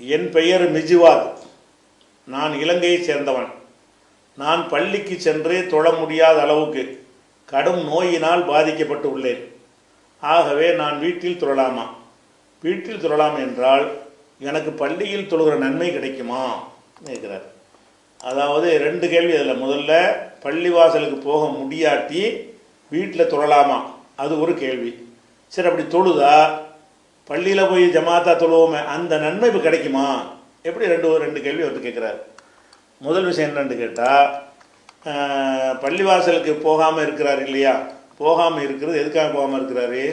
என் பெயர் மிஜுவாத். நான் இலங்கையைச் சேர்ந்தவன். நான் பள்ளிக்கு சென்று தொழ முடியாத அளவுக்கு கடும் நோயினால் பாதிக்கப்பட்டு உள்ளேன். ஆகவே நான் வீட்டில் தொழலாமா? வீட்டில் தொழலாம் என்றால் எனக்கு பள்ளியில் தொழுகிற நன்மை கிடைக்குமா கேட்குறார். அதாவது ரெண்டு கேள்வி அதில். முதல்ல பள்ளிவாசலுக்கு போக முடியாட்டி வீட்டில் தொழலாமா, அது ஒரு கேள்வி. சரி, அப்படி தொழுதா பள்ளியில் போய் ஜமாத்தா தொழுவோமே, அந்த நன்மை இப்போ கிடைக்குமா? எப்படி ரெண்டு கேள்வி அவர் கேட்குறாரு. முதல் விஷயம் என்னன்னு கேட்டால், பள்ளிவாசலுக்கு போகாமல் இருக்கிறார் இல்லையா? போகாமல் இருக்கிறது எதுக்காக போகாமல் இருக்கிறாரு?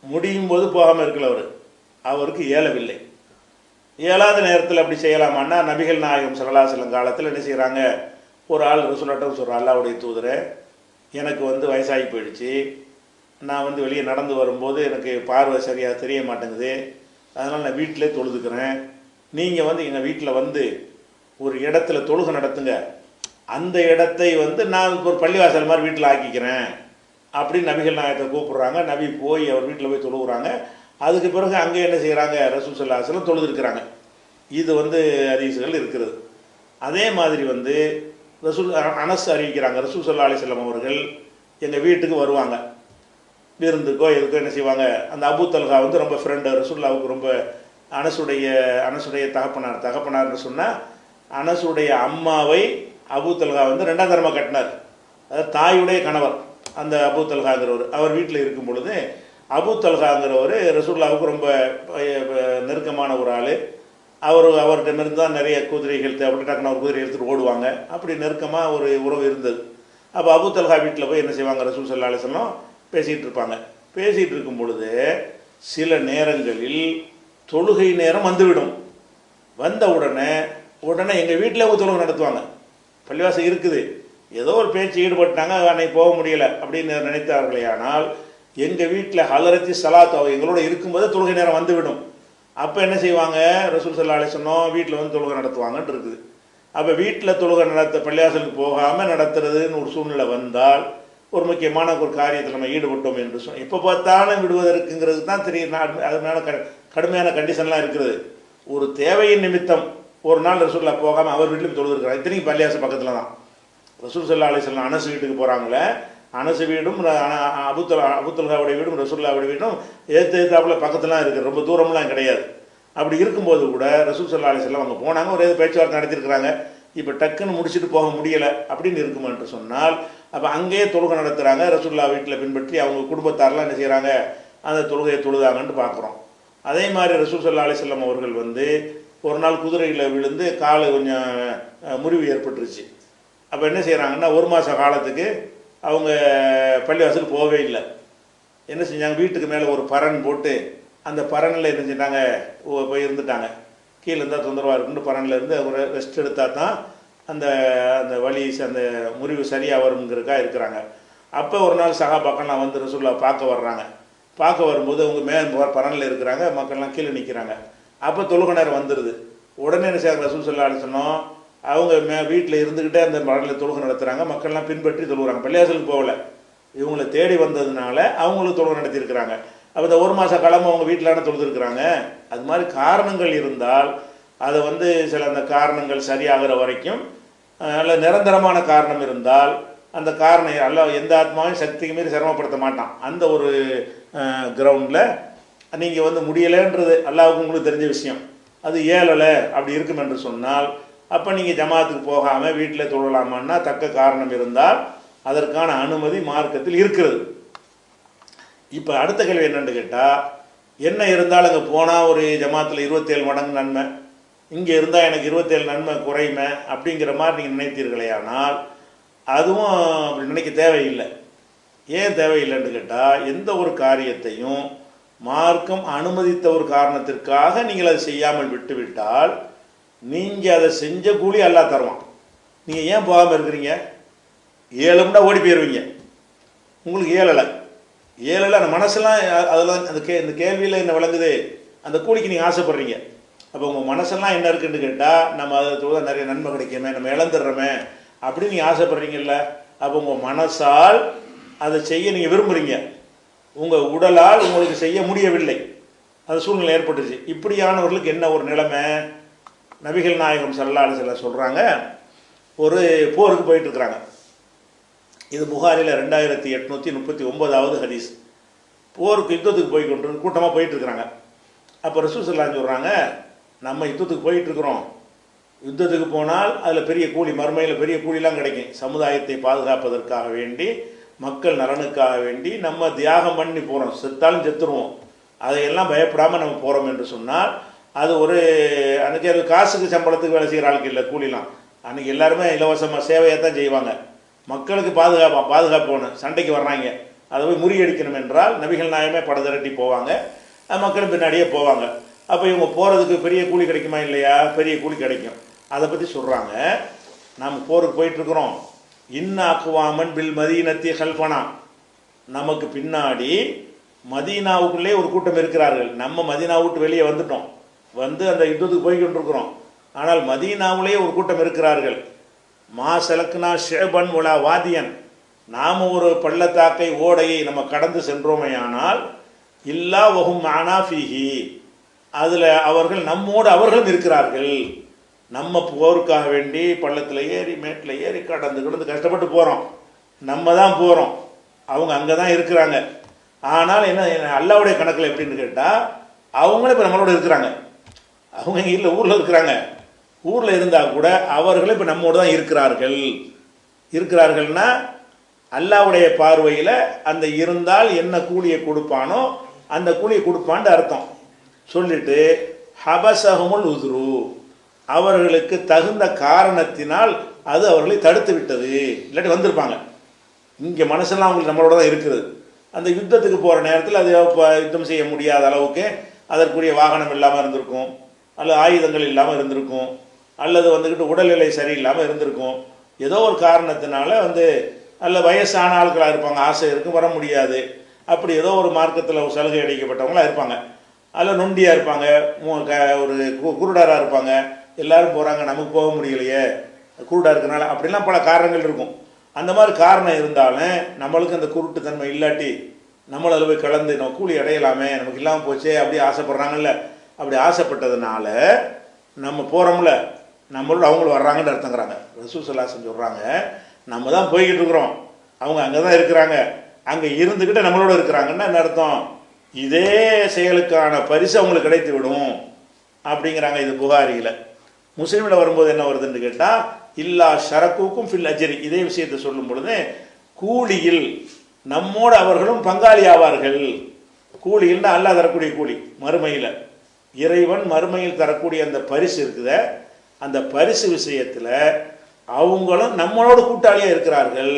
முடியும் போது போகாமல் இருக்கல. அவருக்கு இயலவில்லை. இயலாத நேரத்தில் அப்படி செய்யலாமான்னா, நபிகள் நாயகம் ஸல்லல்லாஹு அலைஹி வஸல்லம் காலத்தில் என்ன செய்கிறாங்க, ஒரு ஆள் ரசூலுல்லாஹ் சொல்கிறார், அல்லாஹ்வுடைய தூதரே, எனக்கு வயசாகி போயிடுச்சு, நான் வெளியே நடந்து வரும்போது எனக்கு பார்வை சரியாக தெரிய மாட்டேங்குது, அதனால் நான் வீட்டிலே தொழுதுக்கிறேன், நீங்கள் எங்கள் வீட்டில் ஒரு இடத்துல தொழுகை நடத்துங்க, அந்த இடத்தை நான் ஒரு பள்ளிவாசல் மாதிரி வீட்டில் ஆக்கிக்கிறேன் அப்படின்னு நபிகள் நாயகத்தை கூப்பிட்றாங்க. நபி போய் அவர் வீட்டில் போய் தொழுகிறாங்க. அதுக்கு பிறகு அங்கே என்ன செய்கிறாங்க, ரசூல் ஸல்லல்லாஹு அலைஹி வஸல்லம் தொழுதுருக்கிறாங்க. இது ஹதீஸ்கள் இருக்கிறது. அதே மாதிரி ரசூல் அனஸ் அறிவிக்கிறாங்க, ரசூல் ஸல்லல்லாஹு அலைஹி வஸல்லம் அவர்கள் எங்கள் வீட்டுக்கு வருவாங்க, விருந்துக்கோ எதுக்கோ என்ன செய்வாங்க. அந்த அபூ தல்ஹா ரொம்ப ஃப்ரெண்டு ரசூலுல்லாஹ்வுக்கு, ரொம்ப அனசுடைய தகப்பனார்னு சொன்னால், அனசுடைய அம்மாவை அபூ தல்ஹா ரெண்டாம் தரமாக கட்டினார். அதாவது தாயுடைய கணவர் அந்த அபூ தல்ஹாங்கிறவர். அவர் வீட்டில் இருக்கும் பொழுது அபூ தல்ஹாங்கிறவர் ரசூலுல்லாஹ்வுக்கு ரொம்ப நெருக்கமான ஒரு ஆள். அவர்கிட்ட தான் நிறைய குதிரைகள் அப்படி டக்குன்னு ஒரு குதிரை எடுத்துகிட்டு ஓடுவாங்க. அப்படி நெருக்கமாக ஒரு உறவு இருந்தது. அப்போ அபூ தல்ஹா வீட்டில் போய் என்ன செய்வாங்க, ரசூல் ஸல்லல்லாஹு அலைஹி வஸல்லம் பேசிகிட்டு இருப்பாங்க. பேசிகிட்டு இருக்கும் பொழுது சில நேரங்களில் தொழுகை நேரம் வந்துவிடும். வந்த உடனே எங்கள் வீட்டில் தொழுகை நடத்துவாங்க. பள்ளிவாசல் இருக்குது, ஏதோ ஒரு பேச்சு ஈடுபட்டாங்க, அன்னைக்கு போக முடியலை அப்படின்னு நினைத்தார்களே. ஆனால் எங்கள் வீட்டில் ஹலரத்தி சலாத் எங்களோட இருக்கும்போது தொழுகை நேரம் வந்துவிடும். அப்போ என்ன செய்வாங்க, ரசூல் ஸல்லல்லாஹு அலைஹி வஸல்லம் வீட்டில் தொழுகை நடத்துவாங்கன்ட்டு இருக்குது. அப்போ வீட்டில் தொழுகை பள்ளிவாசலுக்கு போகாமல் நடத்துறதுன்னு ஒரு சூழ்நிலை வந்தால், ஒரு முக்கியமான ஒரு காரியத்தில் நம்ம ஈடுபட்டோம் என்று சொன்னோம், எப்போ பார்த்தாலும் விடுவதற்குங்கிறது தான் தெரியும். அதனால கடுமையான கண்டிஷன்லாம் இருக்கிறது. ஒரு தேவையின் நிமித்தம் ஒரு நாள் ரசூலுல்லாஹ் போகாமல் அவர் வீட்டிலும் தொழுதுருக்கிறார். இத்தனைக்கும் பள்ளிவாசல் பக்கத்தில் தான். ரசூல் ஸல்லல்லாஹு அலைஹி வஸல்லம் அனஸ் வீட்டுக்கு போகிறாங்களே, அனஸ் வீடும் அபூ தல்ஹாவுடைய வீடும் ரசூலுல்லாஹ்வுடைய வீடும் ஏத்தாப்புல பக்கத்துலாம் இருக்குது, ரொம்ப தூரம்லாம் கிடையாது. அப்படி இருக்கும்போது கூட ரசூல் ஸல்லல்லாஹு அலைஹி வஸல்லம் அவங்க போனாங்க, ஒரு பேச்சுவார்த்தை நடத்தியிருக்கிறாங்க. இப்போ டக்குன்னு முடிச்சுட்டு போக முடியலை அப்படின்னு இருக்குமா என்று சொன்னால், அப்போ அங்கேயே தொழுகை நடத்துகிறாங்க. ரசூலுல்லாஹ் வீட்டில் பின்பற்றி அவங்க குடும்பத்தாரெலாம் என்ன செய்கிறாங்க, அந்த தொழுகையை தொழுதாங்கன்ட்டு பார்க்குறோம். அதே மாதிரி ரசூல் ஸல்லல்லாஹு அலைஹி வஸல்லம் அவர்கள் ஒரு நாள் குதிரையில் விழுந்து கால் கொஞ்சம் முறிவு ஏற்பட்டுருச்சு. அப்போ என்ன செய்கிறாங்கன்னா, ஒரு மாத காலத்துக்கு அவங்க பள்ளிவாசலுக்கு போகவே இல்லை. என்ன செஞ்சாங்க, வீட்டுக்கு மேலே ஒரு பரண் போட்டு அந்த பரனில் என்ன செஞ்சாங்க, போய் இருந்துட்டாங்க. கீழே இருந்தால் தொந்தரவாக இருக்குன்னு பரனில் இருந்து ஒரு ரெஸ்ட் எடுத்தால் தான் அந்த அந்த வலி அந்த முறிவு சரியாக வருங்கிறதுக்காக இருக்கிறாங்க. அப்போ ஒரு நாள் சஹாபாக்கள்லாம் ரசூலுல்லாஹ் பார்க்க வர்றாங்க. பார்க்க வரும்போது அவங்க பரனில் இருக்கிறாங்க, மக்கள்லாம் கீழே நிற்கிறாங்க. அப்போ தொழுகை நேரம் வந்துடுது. உடனே என்ன செய்யாங்க, ரசூல் ஸல்லல்லாஹு அலைஹி வஸல்லம் அவங்க வீட்டில் இருந்துக்கிட்டே அந்த பரனில் தொழுகை நடத்துகிறாங்க. மக்கள்லாம் பின்பற்றி தொழுகிறாங்க. பள்ளிவாசலுக்கு போகலை, இவங்களை தேடி வந்ததுனால அவங்களுக்கு தொழுகை நடத்தியிருக்கிறாங்க. அப்போ இந்த ஒரு மாத காலமாக அவங்க வீட்டிலான தொழுதுருக்குறாங்க. அது மாதிரி காரணங்கள் இருந்தால் அதை சில அந்த காரணங்கள் சரியாகிற வரைக்கும், நல்ல நிரந்தரமான காரணம் இருந்தால் அந்த காரணம் எல்லாம் எந்த ஆத்மாவையும் சக்திக்கு மீறி சிரமப்படுத்த மாட்டான். அந்த ஒரு கிரவுண்டில் நீங்கள் முடியலைன்றது அல்லாஹ்வுக்கு உங்களுக்கு தெரிஞ்ச விஷயம், அது ஏழலை அப்படி இருக்கும் என்று சொன்னால், அப்போ நீங்கள் ஜமாத்துக்கு போகாமல் வீட்டில் தொழலாமான்னா தக்க காரணம் இருந்தால் அதற்கான அனுமதி மார்க்கத்தில் இருக்கிறது. இப்போ அடுத்த கேள்வி என்னென்னு கேட்டால், என்ன இருந்தாலும் அங்கே போனால் ஒரு ஜமாத்தில் 27 மடங்கு நன்மை, இங்கே இருந்தால் எனக்கு 27 நன்மை குறைமை அப்படிங்கிற மாதிரி நீங்கள் நினைத்தீர்களே, ஆனால் அதுவும் அப்படி நினைக்க தேவையில்லை. ஏன் தேவையில்லைன்னு கேட்டால், எந்த ஒரு காரியத்தையும் மார்க்கம் அனுமதித்த ஒரு காரணத்திற்காக நீங்கள் அதை செய்யாமல் விட்டுவிட்டால் நீங்கள் அதை செஞ்ச கூலி அல்லாஹ் தருவான். நீங்கள் ஏன் போகாமல் இருக்கிறீங்க? ஏழும்னா ஓடி போயிடுவீங்க. உங்களுக்கு ஏழலை அந்த மனசெல்லாம் அதெல்லாம் இந்த கேள்வியில் என்ன விளங்குது, அந்த கூலிக்கு நீங்கள் ஆசைப்படுறீங்க. அப்போ உங்கள் மனசெல்லாம் என்ன இருக்குன்னு கேட்டால், நம்ம அதை தொழுதா நிறைய நன்மை கிடைக்குமே, நம்ம இழந்துடுறோமே அப்படின்னு நீங்கள் ஆசைப்படுறீங்கல்ல. அப்போ உங்கள் மனசால் அதை செய்ய நீங்கள் விரும்புகிறீங்க, உங்கள் உடலால் உங்களுக்கு செய்ய முடியவில்லை. அது சூழ்நிலை ஏற்பட்டுச்சு. இப்படியானவர்களுக்கு என்ன ஒரு நிலைமை? நபிகள் நாயகம் ஸல்லல்லாஹு அலைஹி வஸல்லம் சொல்கிறாங்க, ஒரு போருக்கு போயிட்டுருக்குறாங்க. இது புகாரில் 2839வது ஹதீஸ். போருக்கு யுத்தத்துக்கு போய் கொண்டு கூட்டமாக போயிட்டுருக்குறாங்க. அப்போ ரசூல் ஸல்லல்லாஹு அலைஹி வஸல்லம் சொல்கிறாங்க, நம்ம யுத்தத்துக்கு போயிட்டுருக்குறோம், யுத்தத்துக்கு போனால் அதில் பெரிய கூலி, மறுமையில் பெரிய கூலிலாம் கிடைக்கும். சமுதாயத்தை பாதுகாப்பதற்காக வேண்டி, மக்கள் நலனுக்காக வேண்டி நம்ம தியாகம் பண்ணி போகிறோம், செத்தாலும் செத்துருவோம், அதையெல்லாம் பயப்படாமல் நம்ம போகிறோம் என்று சொன்னால் அது ஒரு அன்றைக்கி அது காசுக்கு சம்பளத்துக்கு வேலை செய்கிற ஆளுக்கு இல்லை கூலிலாம். அன்றைக்கி எல்லாருமே இலவசமாக சேவையாக தான் செய்வாங்க. மக்களுக்கு பாதுகாப்பு வேணும், சண்டைக்கு வர்றாங்க, அதை போய் முறியடிக்கணும் என்றால் நபிகள் நாயகமே படதிரட்டி போவாங்க, மக்கள் பின்னாடியே போவாங்க. அப்போ இவங்க போகிறதுக்கு பெரிய கூலி கிடைக்குமா இல்லையா? பெரிய கூலி கிடைக்கும். அதை பற்றி சொல்கிறாங்க, நாம் போருக்கு போயிட்டுருக்குறோம். இன்னாக்குவாமன் பில் மதீனத்தி ஹல்ஃபனா, நமக்கு பின்னாடி மதீனாவுக்குள்ளே ஒரு கூட்டம் இருக்கிறார்கள். நம்ம மதீனா விட்டு வெளியே வந்துட்டோம், வந்து அந்த யுத்தத்துக்கு போய் கொண்டிருக்கிறோம். ஆனால் மதீனாவிலே ஒரு கூட்டம் இருக்கிறார்கள். மா செலக்குனா ஷேபன் உலா வாதியன், நாம் ஒரு பள்ளத்தாக்கை ஓடையை நம்ம கடந்து சென்றோமையானால் இல்லா வஹும் ஆனாஃபிஹி, அதில் அவர்கள் நம்மோடு அவர்களும் இருக்கிறார்கள். நம்ம போருக்காக வேண்டி பள்ளத்தில் ஏறி மேட்டில் ஏறி கடந்து கஷ்டப்பட்டு போகிறோம், நம்ம தான் போகிறோம், அவங்க அங்கே தான் இருக்கிறாங்க. ஆனால் என்ன அல்லாஹ்வுடைய கணக்கில் எப்படின்னு கேட்டால் அவங்களே இப்போ நம்மளோட இருக்கிறாங்க. அவங்க இங்கே இல்லை, ஊரில் இருக்கிறாங்க. ஊரில் இருந்தால் கூட அவர்களே இப்போ நம்மோடு தான் இருக்கிறார்கள்னா அல்லாஹ்வுடைய பார்வையில் அந்த இருந்தால் என்ன கூலியை கொடுப்பானோ அந்த கூலியை கொடுப்பான்னு அர்த்தம். சொல்லிட்டு ஹபசஹுமுல் உதுரு, அவர்களுக்கு தகுந்த காரணத்தினால் அது அவர்களை தடுத்து விட்டது. இல்லாட்டி வந்திருப்பாங்க. இங்கே மனசெல்லாம் அவங்களுக்கு நம்மளோட தான் இருக்குது. அந்த யுத்தத்துக்கு போகிற நேரத்தில் அது யுத்தம் செய்ய முடியாத அளவுக்கு அதற்குரிய வாகனம் இல்லாமல் இருந்திருக்கும், அல்லது ஆயுதங்கள் இல்லாமல் இருந்திருக்கும், அல்லது வந்துக்கிட்டு உடல்நிலை சரியில்லாமல் இருந்திருக்கும். ஏதோ ஒரு காரணத்தினால அல்ல வயசான ஆட்களாக இருப்பாங்க, ஆசை இருக்கும், வர முடியாது. அப்படி ஏதோ ஒரு மார்க்கத்தில் சலுகை அளிக்கப்பட்டவங்களாக இருப்பாங்க. அதில் நொண்டியாக இருப்பாங்க, ஒரு குருடராக இருப்பாங்க. எல்லோரும் போகிறாங்க, நமக்கு போக முடியலையே குருடாக இருக்கிறனால, அப்படிலாம் பல காரணங்கள் இருக்கும். அந்த மாதிரி காரணம் இருந்தாலும் நம்மளுக்கு அந்த குருட்டுத்தன்மை இல்லாட்டி நம்மளை அதில் போய் கலந்து நம்ம கூலி அடையலாமே, நமக்கு இல்லாமல் போச்சே அப்படி ஆசைப்படுறாங்கல்ல. அப்படி ஆசைப்பட்டதுனால நம்ம போகிறோம்ல, நம்மளோட அவங்களும் வர்றாங்கன்னு அர்த்தங்கிறாங்க. ரசூல் ஸல்லல்லாஹு அலைஹி வஸல்லம் சொல்கிறாங்க, நம்ம தான் போய்கிட்டு இருக்கிறோம், அவங்க அங்கே தான் இருக்கிறாங்க, அங்கே இருந்துக்கிட்டு நம்மளோட இருக்கிறாங்கன்னா என்ன அர்த்தம்? இதே செயலுக்கான பரிசு அவங்களுக்கு கிடைத்து விடும் அப்படிங்கிறாங்க. இது புகாரியில். முஸ்லீமில் வரும்போது என்ன வருதுன்னு கேட்டால் இல்லா ஷரக்குக்கும் ஃபில் அஜ்ரி, இதே விஷயத்தை சொல்லும் பொழுது கூலியில் நம்மோடு அவர்களும் பங்காளி ஆவார்கள். கூலியில்னா அல்லாஹ் தரக்கூடிய கூலி, மறுமையில் இறைவன் மறுமையில் தரக்கூடிய அந்த பரிசு இருக்குத, அந்த பரிசு விஷயத்தில் அவங்களும் நம்மளோட கூட்டாளியாக இருக்கிறார்கள்.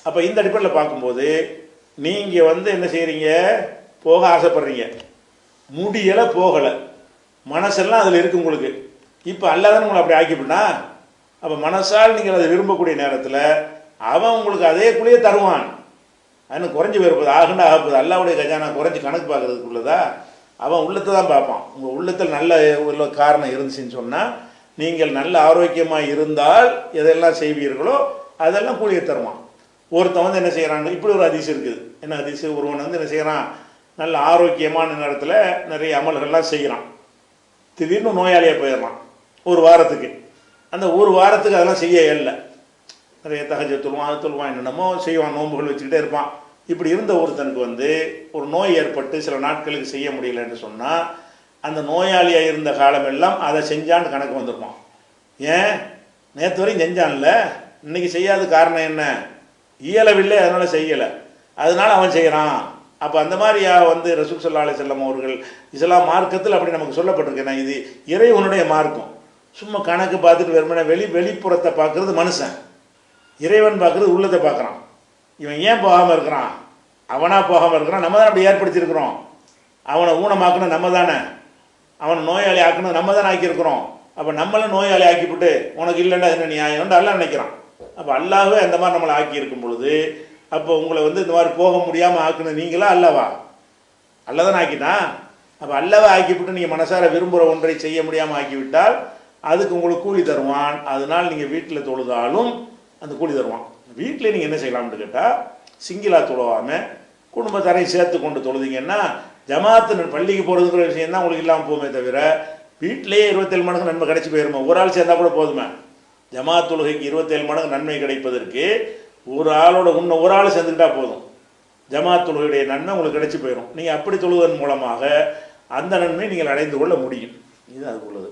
அப்போ இந்த அடிப்படையில் பார்க்கும்போது நீங்கள் என்ன செய்கிறீங்க, போக ஆசைப்படுறீங்க, முடியலை, போகலை, மனசெல்லாம் அதில் இருக்குது உங்களுக்கு. இப்போ அல்லாஹ் தான் உங்களை அப்படி ஆக்கிவிட்டா, அப்போ மனசால் நீங்கள் அதை விரும்பக்கூடிய நேரத்தில் அவன் உங்களுக்கு அதே கூலியே தருவான். அது குறைஞ்சி போயிருப்பது, ஆகுண்டா ஆகப்போது. அல்லாஹ்வுடைய கஜானா குறைஞ்சி கணக்கு பார்க்கறதுக்குள்ளதா, அவன் உள்ளத்தை தான் பார்ப்பான். உங்கள் உள்ளத்தில் நல்ல உள்ள காரணம் இருந்துச்சுன்னு சொன்னால், நீங்கள் நல்ல ஆரோக்கியமாக இருந்தால் எதெல்லாம் செய்வீர்களோ அதெல்லாம் கூலியை தருவான். ஒருத்தன் என்ன செய்கிறான், இப்படி ஒரு ஹதீஸ் இருக்குது. என்ன ஹதீஸ்? ஒருவன் என்ன செய்கிறான், நல்ல ஆரோக்கியமான நேரத்தில் நிறைய அமல்கள்லாம் செய்கிறான், திடீர்னு நோயாளியாக போயிடறான் ஒரு வாரத்துக்கு. அந்த ஒரு வாரத்துக்கு அதெல்லாம் செய்ய இல்லை, நிறைய தஹஜ்ஜத் தொழுவான், அது தொழுவான், என்னென்னமோ செய்வான், நோன்புகள் வச்சுக்கிட்டே இருப்பான். இப்படி இருந்த ஒருத்தனுக்கு ஒரு நோய் ஏற்பட்டு சில நாட்களுக்கு செய்ய முடியலன்னு சொன்னால், அந்த நோயாளியாக இருந்த காலமெல்லாம் அதை செஞ்சான்னு கணக்கு வந்துருப்பான். ஏன் நேற்று வரையும் செஞ்சான்ல, இன்றைக்கி செய்யாத காரணம் என்ன? இயலவில்லை, அதனால் செய்யலை, அதனால் அவன் செய்கிறான். அப்போ அந்த மாதிரி ரசூல் ஸல்லல்லாஹு அலைஹி வஸல்லம் அவர்கள் இஸ்லாம் மார்க்கத்தில் அப்படி நமக்கு சொல்லப்பட்டிருக்கேன். இது இறைவனுடைய மார்க்கம். சும்மா கணக்கு பார்த்துட்டு வெறுமனே வெளிப்புறத்தை பார்க்குறது மனுஷன், இறைவன் பார்க்குறது உள்ளத்தை பார்க்குறான். இவன் ஏன் போகாமல் இருக்கிறான்? அவனாக போகாமல் இருக்கிறான், நம்ம தான் அப்படி ஏற்படுத்தியிருக்கிறோம். அவனை ஊனமாக்கணும் நம்ம தானே, அவனை நோயாளி ஆக்கணும் நம்ம தானே ஆக்கியிருக்கிறோம். அப்போ நம்மளும் நோயாளி ஆக்கிவிட்டு உனக்கு இல்லைன்னா என்ன நியாயம்னு அல்லாஹ் நினைக்கிறான். அப்போ அல்லாஹ்வே அந்த மாதிரி நம்மளை ஆக்கி இருக்கும் பொழுது, அப்போ உங்களை இந்த மாதிரி போக முடியாமல் ஆக்கணும் நீங்களா அல்லவா? அல்ல தானே ஆக்கிட்டான். அப்போ அல்லவா ஆக்கிவிட்டு நீங்கள் மனசார விரும்புகிற ஒன்றை செய்ய முடியாமல் ஆக்கிவிட்டால் அதுக்கு உங்களுக்கு கூலி தருவான். அதனால் நீங்கள் வீட்டில் தொழுதாலும் அந்த கூலி தருவான். வீட்டில் நீங்கள் என்ன செய்யலாம்னு கேட்டால், சிங்கிளாக தொழுவாமல் குடும்பத்தாரையும் சேர்த்து கொண்டு தொழுதிங்கன்னா ஜமாத்து பள்ளிக்கு போகிறதுங்கிற விஷயம் தான் உங்களுக்கு இல்லாமல் போகுமே தவிர வீட்டிலேயே 27 மடங்கு நன்மை கிடைச்சி போயிருமா? ஒரு ஆள் சேர்ந்தா கூட போதுமே. ஜமாத் தொழுகைக்கு 27 மடங்கு நன்மை கிடைப்பதற்கு ஒரு ஆளோட ஒரு ஆள் சேர்ந்துக்கிட்டா போதும். ஜமாத் தொழுகையுடைய நன்மை உங்களுக்கு கிடைச்சி போயிடும். நீங்கள் அப்படி தொழுவதன் மூலமாக அந்த நன்மை நீங்கள் அடைந்து கொள்ள முடியும். இது அதுக்கு உள்ளது.